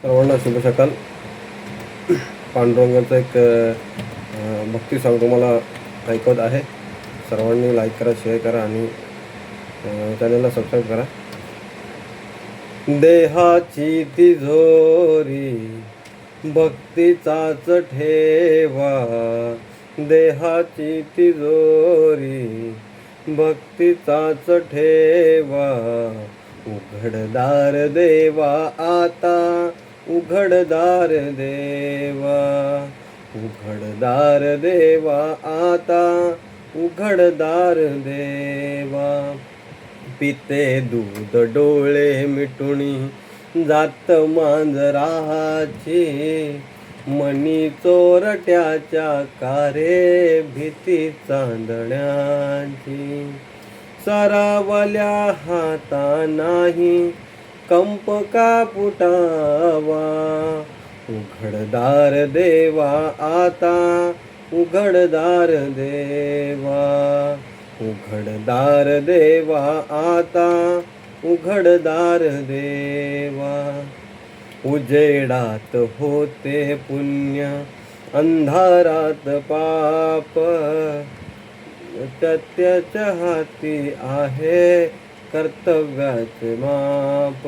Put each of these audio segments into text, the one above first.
सर्वांना शुभ सकाळ. पांडुरंगाचं एक भक्ती सॉन्ग तुम्हाला ऐकवत आहे. सर्वांनी लाईक करा, शेअर करा आणि चॅनलला सबस्क्राईब करा. देहाची तिजोरी भक्तीचाच ठेवा, देहाची तिजोरी भक्तीचाच ठेवा. उघडदार देवा आता, उघडदार देवा, उघडदार देवा आता, उघडदार देवा. पिते दूध डोळे मिटुनी जात मांजराची, मनी चोरट्याच्या कारे भीती चांदण्याची. सरावल्या हाता नाही कंप का फुटावा, उघडदार देवा आता, उघडदार देवा, उघडदार देवा आता, उघडदार देवा. उजेडात होते पुण्य, अंधारात पाप, त्याच्या हाती आहे कर्तव्याचे माप.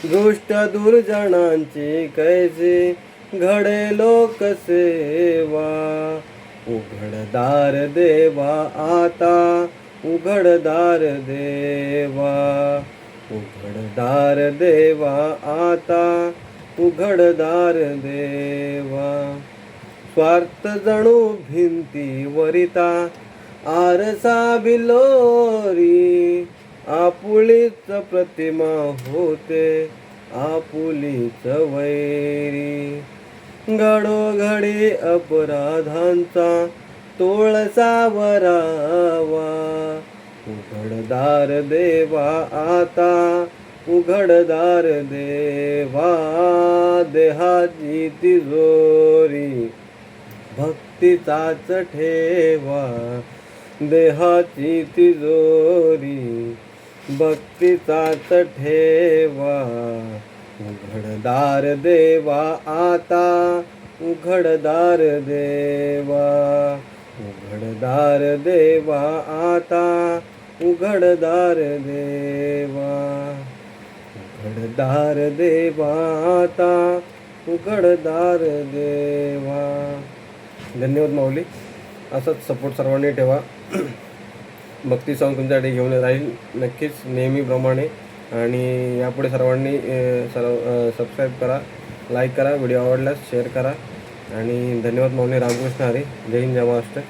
दुष्ट दुर्जनांची कैसी घडे लोकसेवा, उघडदार देवा आता, उघडदार देवा, उघडदार देवा आता, उघडदार देवा. स्वार्थ जणू भिंतीवरिता आरसा बिलोरी, आपुलीच प्रतिमा होते आपुलीच वैरी. घडोघडी अपराधांचा तोळ सावरावा, उघडदार देवा आता, उघडदार देवा. देहाची तिजोरी भक्तीचाच ठेवा, देहाची तिजोरी भक्तीचाच ठेवा. उघडदार देवा आता, उघडदार देवा, उघडदार देवा आता, उघडदार देवा, उघडदार देवा आता, उघडदार देवा. धन्यवाद माऊली. असंच सपोर्ट सर्वांनी ठेवा. भक्ती सॉन्ग तुमच्याकडे घेऊन राहील नक्कीच नेहमीप्रमाणे. आणि यापुढे सर्वांनी सबस्क्राईब करा, लाईक करा, व्हिडिओ आवडल्यास शेअर करा. आणि धन्यवाद माऊली. रामकृष्ण हरी. जय हिंद, जय महाराष्ट्र.